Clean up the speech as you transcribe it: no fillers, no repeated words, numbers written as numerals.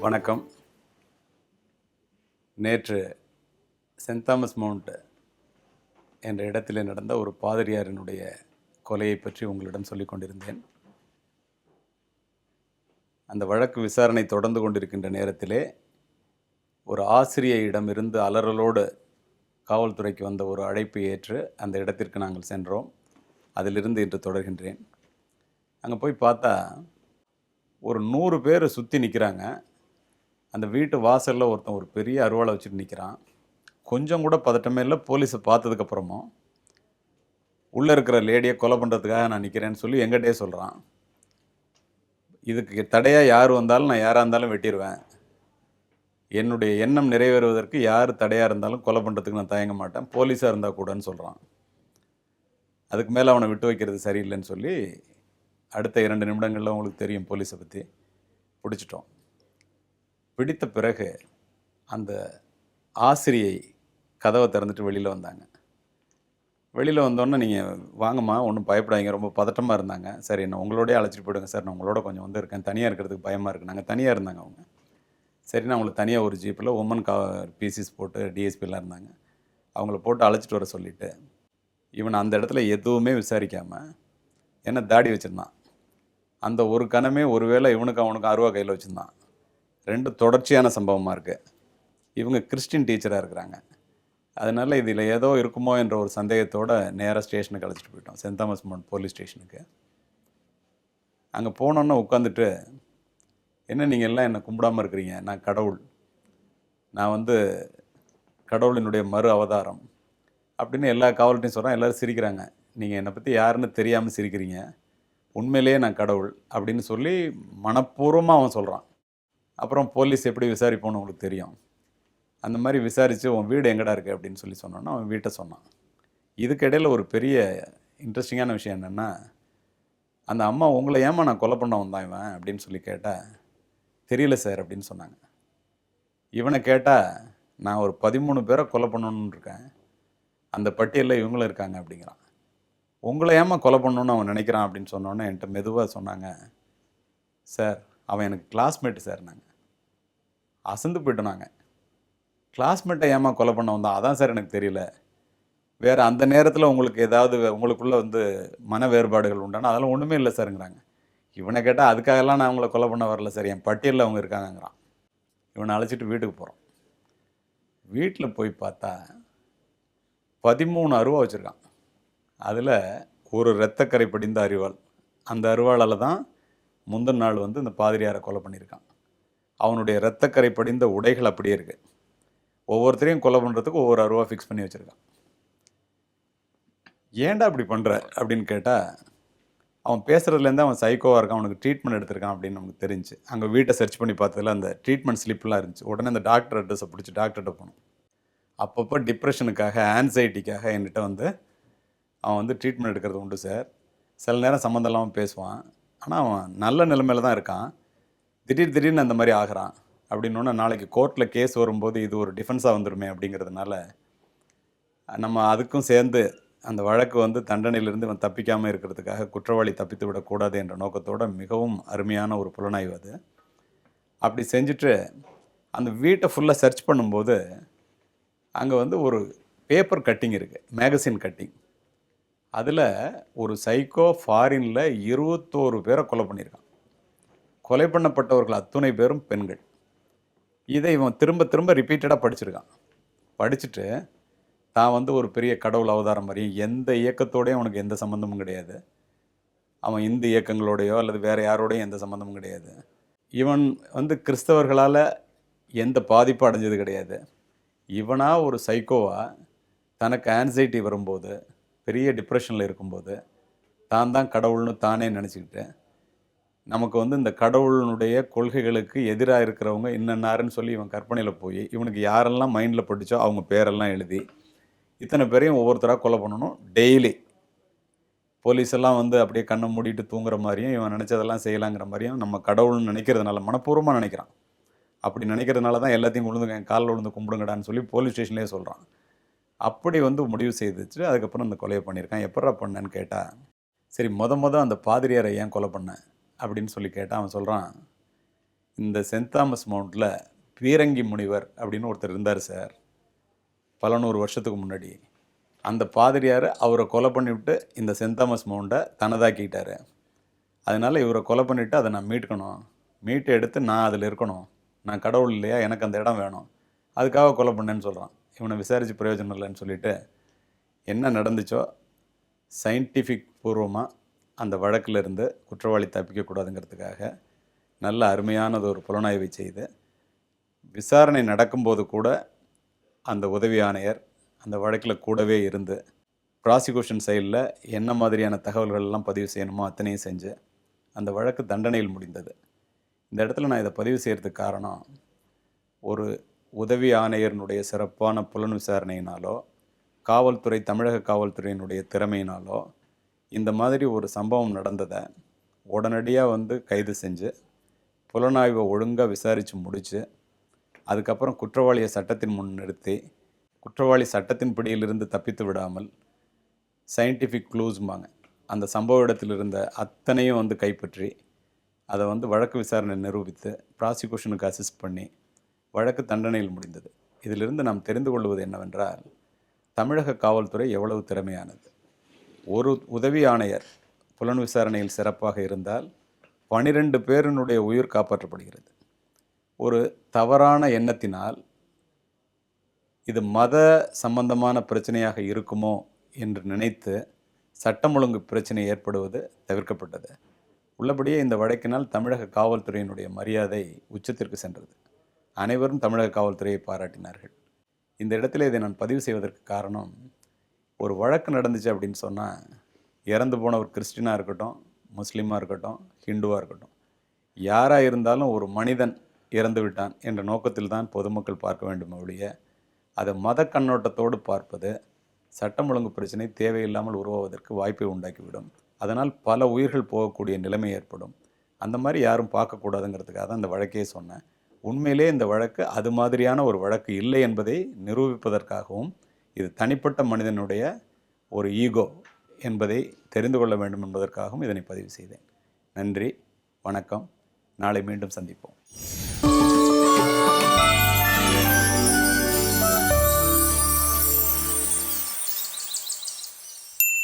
வணக்கம். நேற்று send Thomas mount என்ற இடத்திலே நடந்த ஒரு பாதிரியாரினுடைய கொலையை பற்றி உங்களிடம் சொல்லிக் கொண்டிருந்தேன். அந்த வழக்கு விசாரணை தொடர்ந்து கொண்டிருக்கின்ற நேரத்திலே ஒரு ஆசிரியையிடமிருந்து அலறலோடு காவல்துறைக்கு வந்த ஒரு அழைப்பை ஏற்று அந்த இடத்திற்கு நாங்கள் சென்றோம். அதிலிருந்து இன்று தொடர்கின்றேன். அங்கே போய் பார்த்தா ஒரு 100 பேர் சுற்றி நிற்கிறாங்க. அந்த வீட்டு வாசலில் ஒருத்தன் ஒரு பெரிய அருவாளை வச்சுட்டு நிற்கிறான். கொஞ்சம் கூட பதட்டமே இல்லை. போலீஸை பார்த்ததுக்கப்புறமும் உள்ளே இருக்கிற லேடியை கொலை பண்ணுறதுக்காக நான் நிற்கிறேன்னு சொல்லி எங்கிட்டே சொல்கிறான். இதுக்கு தடையாக யார் வந்தாலும் நான் யாராக இருந்தாலும் வெட்டிடுவேன். என்னுடைய எண்ணம் நிறைவேறுவதற்கு யார் தடையாக இருந்தாலும் கொலை பண்ணுறதுக்கு நான் தயங்க மாட்டேன், போலீஸாக இருந்தால் கூடன்னு சொல்கிறான். அதுக்கு மேலே அவனை விட்டு வைக்கிறது சரியில்லைன்னு சொல்லி அடுத்த 2 நிமிடங்களில் உங்களுக்கு தெரியும் போலீஸை பற்றி பிடிச்சிட்டோம். பிடித்த பிறகு அந்த ஆசிரியை கதவை திறந்துட்டு வெளியில் வந்தாங்க. வெளியில் வந்தோன்னே நீங்கள் வாங்கம்மா, ஒன்றும் பயப்படாதீங்க, ரொம்ப பதட்டமாக இருந்தாங்க. சரி, நான் உங்களோடய அழைச்சிட்டு போயிடுங்க சார், நான் உங்களோட கொஞ்சம் இருக்கேன், தனியாக இருக்கிறதுக்கு பயமாக இருக்குது. நாங்கள் தனியாக இருந்தாங்க அவங்க. சரி, நான் அவங்களை தனியாக ஒரு ஜீப்பில் உமன் பிசிஸ் போட்டு டிஎஸ்பிலாம் இருந்தாங்க, அவங்கள போட்டு அழைச்சிட்டு வர சொல்லிவிட்டு இவன் அந்த இடத்துல எதுவுமே விசாரிக்காமல் என்ன தாடி வச்சுருந்தான். அந்த ஒரு கணமே ஒருவேளை இவனுக்கு அவனுக்கு அருவா கையில் வச்சுருந்தான். 2 தொடர்ச்சியான சம்பவமாக இருக்குது. இவங்க கிறிஸ்டின் டீச்சராக இருக்கிறாங்க. அதனால் இதில் ஏதோ இருக்குமோ என்ற ஒரு சந்தேகத்தோடு நேராக ஸ்டேஷனுக்கு அழைச்சிட்டு போயிட்டோம், சென்ட் தாமஸ் மவுண்ட் போலீஸ் ஸ்டேஷனுக்கு. அங்கே போனோன்னே உட்காந்துட்டு, என்ன நீங்கள் எல்லாம் என்னை கும்பிடாமல் இருக்கிறீங்க, நான் கடவுள், நான் கடவுளினுடைய மறு அவதாரம் அப்படின்னு எல்லா காவல்கிட்டையும் சொல்கிறேன். எல்லோரும் சிரிக்கிறாங்க. நீங்கள் என்னை பற்றி யாருன்னு தெரியாமல் சிரிக்கிறீங்க, உண்மையிலேயே நான் கடவுள் அப்படின்னு சொல்லி மனப்பூர்வமாக அவன் சொல்கிறான். அப்புறம் போலீஸ் எப்படி விசாரிப்போன்னு உங்களுக்கு தெரியும். அந்த மாதிரி விசாரித்து உன் வீடு எங்கடா இருக்குது அப்படின்னு சொல்லி சொன்னோன்னா அவன் வீட்டை சொன்னான். இதுக்கிடையில் ஒரு பெரிய இன்ட்ரெஸ்டிங்கான விஷயம் என்னென்னா, அந்த அம்மா உங்களை ஏமா நான் கொலை பண்ண வந்தான் இவன் அப்படின்னு சொல்லி கேட்டால், தெரியல சார் அப்படின்னு சொன்னாங்க. இவனை கேட்டால், நான் ஒரு 13 பேரை கொலை பண்ணணுன்னு இருக்கேன், அந்த பட்டியலில் இவங்களும் இருக்காங்க அப்படிங்கிறான். உங்களை ஏமா கொலை பண்ணணுன்னு அவன் நினைக்கிறான் அப்படின்னு சொன்னோன்னே என்கிட்ட மெதுவாக சொன்னாங்க, சார் அவன் எனக்கு கிளாஸ்மேட்டு சார். நாங்கள் அசந்து போய்ட்டோம். நாங்கள் கிளாஸ்மேட்டை ஏமா கொலை பண்ண வந்தோம், அதான் சார் எனக்கு தெரியல. வேறு அந்த நேரத்தில் உங்களுக்கு ஏதாவது உங்களுக்குள்ளே மன வேறுபாடுகள் உண்டானா அதெல்லாம் ஒன்றுமே இல்லை சாருங்கிறாங்க. இவனை கேட்டால் அதுக்காகலாம் நான் அவங்கள கொலை பண்ண வரல சார், என் பட்டியலில் அவங்க இருக்காங்கங்கிறான். இவனை அழைச்சிட்டு வீட்டுக்கு போகிறோம். வீட்டில் போய் பார்த்தா 13 அருவா வச்சுருக்கான். அதில் ஒரு இரத்தக்கரை படிந்த அரிவாள். அந்த அரிவாளால் தான் முந்தின நாள் இந்த பாதிரியாரை கொலை பண்ணியிருக்கான். அவனுடைய இரத்தக்கரை படிந்த உடைகள் அப்படியே இருக்குது. ஒவ்வொருத்தரையும் கொலை பண்ணுறதுக்கு ஒவ்வொரு அருவா ஃபிக்ஸ் பண்ணி வச்சுருக்கான். ஏன்டா அப்படி பண்ணுற அப்படின்னு கேட்டால், அவன் பேசுகிறதுலேருந்து அவன் சைக்கோவாக இருக்கான், அவனுக்கு ட்ரீட்மெண்ட் எடுத்திருக்கான் அப்படின்னு நமக்கு தெரிஞ்சு. அங்கே வீட்டை சர்ச் பண்ணி பார்த்ததில் அந்த ட்ரீட்மெண்ட் ஸ்லிப்லாம் இருந்துச்சு. உடனே அந்த டாக்டர் அட்ரஸை பிடிச்சி டாக்டர்கிட்ட போகணும். அப்பப்போ டிப்ரெஷனுக்காக, ஆன்சைட்டிக்காக என்கிட்ட அவன் ட்ரீட்மெண்ட் எடுக்கிறது உண்டு சார். சில நேரம் சம்மந்தம் இல்லாமல் பேசுவான், ஆனால் அவன் நல்ல நிலைமையில் தான் இருக்கான், திடீர்னு அந்த மாதிரி ஆகிறான் அப்படின்னோன்னா நாளைக்கு கோர்ட்டில் கேஸ் வரும்போது இது ஒரு டிஃபென்ஸாக வந்துடுமே அப்படிங்கிறதுனால நம்ம அதுக்கும் சேர்ந்து அந்த வழக்கு தண்டனையிலிருந்து இவன் தப்பிக்காமல் இருக்கிறதுக்காக, குற்றவாளி தப்பித்து விடக்கூடாது என்ற நோக்கத்தோடு மிகவும் அருமையான ஒரு புலனாய்வு அது. அப்படி செஞ்சுட்டு அந்த வீட்டை ஃபுல்லாக சர்ச் பண்ணும்போது அங்கே ஒரு பேப்பர் கட்டிங் இருக்குது, மேகசின் கட்டிங். அதில் ஒரு சைக்கோ ஃபாரினில் 21 பேரை கொலை பண்ணியிருக்கான். கொலை பண்ணப்பட்டவர்கள் அத்துணை பேரும் பெண்கள். இதை இவன் திரும்ப திரும்ப ரிப்பீட்டடாக படிச்சிருக்கான். படிச்சுட்டு தான் ஒரு பெரிய கடவுள் அவதாரம் மாதிரி, எந்த இயக்கத்தோடையும் அவனுக்கு எந்த சம்மந்தமும் கிடையாது. அவன் இந்து இயக்கங்களோடையோ அல்லது வேறு யாரோடையும் எந்த சம்மந்தமும் கிடையாது. இவன் கிறிஸ்தவர்களால் எந்த பாதிப்பும் அடைஞ்சது கிடையாது. இவனாக ஒரு சைக்கோவாக தனக்கு ஆன்சைட்டி வரும்போது, பெரிய டிப்ரெஷனில் இருக்கும்போது தான் கடவுள்னு தானே நினச்சிக்கிட்டு, நமக்கு இந்த கடவுளினுடைய கொள்கைகளுக்கு எதிராக இருக்கிறவங்க இன்னன்னாருன்னு சொல்லி இவன் கற்பனையில் போய் இவனுக்கு யாரெல்லாம் மைண்டில் பட்டுச்சோ அவங்க பேரெல்லாம் எழுதி இத்தனை பேரையும் ஒவ்வொருத்தராக கொலை பண்ணணும் டெய்லி. போலீஸெல்லாம் அப்படியே கண்ணை மூடிட்டு தூங்குற மாதிரியும், இவன் நினச்சதெல்லாம் செய்யலாங்கிற மாதிரியும் நம்ம கடவுள்னு நினைக்கிறதுனால, மனப்பூர்வமாக நினைக்கிறான். அப்படி நினைக்கிறதுனால தான் எல்லாத்தையும் விழுந்துங்க, என் காலில் விழுந்து கும்பிடுங்கடான்னு சொல்லி போலீஸ் ஸ்டேஷன்லேயே சொல்கிறான். அப்படி முடிவு செய்துச்சு. அதுக்கப்புறம் அந்த கொலையை பண்ணியிருக்கான். எப்படா பண்ணேன்னு கேட்டால், சரி அந்த பாதிரியாரை ஏன் கொலை பண்ண அப்படின்னு சொல்லி கேட்டால் அவன் சொல்கிறான், இந்த சென்ட் தாமஸ் மவுண்டில் பீரங்கி முனிவர் அப்படின்னு ஒருத்தர் இருந்தார் சார், பல நூறு வருஷத்துக்கு முன்னாடி. அந்த பாதிரியார் அவரை கொலை பண்ணிவிட்டு இந்த சென்ட் தாமஸ் மவுண்டை தனதாக்கிட்டார். அதனால் இவரை கொலை பண்ணிவிட்டு அதை நான் மீட்கணும், மீட்டு எடுத்து நான் அதில் இருக்கணும், நான் கடவுள் இல்லையா, எனக்கு அந்த இடம் வேணும், அதுக்காக கொலை பண்ணேன்னு சொல்கிறான். இவனை விசாரித்து பிரயோஜனம் இல்லைன்னு சொல்லிவிட்டு என்ன நடந்துச்சோ சயின்டிஃபிக் பூர்வமாக அந்த வழக்கில் இருந்து குற்றவாளி தப்பிக்கக்கூடாதுங்கிறதுக்காக நல்ல அருமையானது ஒரு புலனாய்வை செய்து விசாரணை நடக்கும்போது கூட அந்த உதவி ஆணையர் அந்த வழக்கில் கூடவே இருந்து ப்ராசிக்யூஷன் சைடில் என்ன மாதிரியான தகவல்கள் எல்லாம் பதிவு செய்யணுமோ அத்தனையும் செஞ்சு அந்த வழக்கு தண்டனையில் முடிந்தது. இந்த இடத்துல நான் இதை பதிவு செய்கிறதுக்கு காரணம், ஒரு உதவி ஆணையரினுடைய சிறப்பான புலன் விசாரணையினாலோ காவல்துறை, தமிழக காவல்துறையினுடைய திறமையினாலோ இந்த மாதிரி ஒரு சம்பவம் நடந்ததை உடனடியாக கைது செஞ்சு புலனாய்வை ஒழுங்காக விசாரித்து முடித்து அதுக்கப்புறம் குற்றவாளியை சட்டத்தின் முன் நிறுத்தி குற்றவாளி சட்டத்தின் பிடியிலிருந்து தப்பித்து விடாமல் சயின்டிஃபிக் க்ளூஸ்மாங்க அந்த சம்பவ இடத்தில் இருந்த அத்தனையும் கைப்பற்றி அதை வழக்கு விசாரணை நிரூபித்து ப்ராசிக்யூஷனுக்கு அசிஸ்ட் பண்ணி வழக்கு தண்டனையில் முடிந்தது. இதிலிருந்து நாம் தெரிந்து கொள்வது என்னவென்றால், தமிழக காவல்துறை எவ்வளவு திறமையானது. ஒரு உதவி ஆணையர் புலன் விசாரணையில் சிறப்பாக இருந்தால் 12 பேரினுடைய உயிர் காப்பாற்றப்படுகிறது. ஒரு தவறான எண்ணத்தினால் இது மத சம்பந்தமான பிரச்சனையாக இருக்குமோ என்று நினைத்து சட்டம் ஒழுங்கு பிரச்சனை ஏற்படுவது தவிர்க்கப்பட்டது. உள்ளபடியே இந்த வழக்கினால் தமிழக காவல்துறையினுடைய மரியாதை உச்சத்திற்கு சென்றது. அனைவரும் தமிழக காவல்துறையை பாராட்டினார்கள். இந்த இடத்துல இதை நான் பதிவு செய்வதற்கு காரணம், ஒரு வழக்கு நடந்துச்சு அப்படின்னு சொன்னால் இறந்து போன ஒரு கிறிஸ்டினாக இருக்கட்டும், முஸ்லீமாக இருக்கட்டும், ஹிந்துவாக இருக்கட்டும், யாராக இருந்தாலும் ஒரு மனிதன் இறந்து விட்டான் என்ற நோக்கத்தில் தான் பொதுமக்கள் பார்க்க வேண்டும் ஒழிய அதை மத கண்ணோட்டத்தோடு பார்ப்பது சட்டம் ஒழுங்கு பிரச்சனை தேவையில்லாமல் உருவாவதற்கு வாய்ப்பை உண்டாக்கிவிடும். அதனால் பல உயிர்கள் போகக்கூடிய நிலைமை ஏற்படும். அந்த மாதிரி யாரும் பார்க்கக்கூடாதுங்கிறதுக்காக தான் இந்த வழக்கையே சொன்னேன். உண்மையிலே இந்த வழக்கு அது மாதிரியான ஒரு வழக்கு இல்லை என்பதை நிரூபிப்பதற்காகவும், இது தனிப்பட்ட மனிதனுடைய ஒரு ஈகோ என்பதை தெரிந்து கொள்ள வேண்டும் என்பதற்காகவும் இதனை பதிவு செய்தேன். நன்றி, வணக்கம். நாளை மீண்டும் சந்திப்போம்.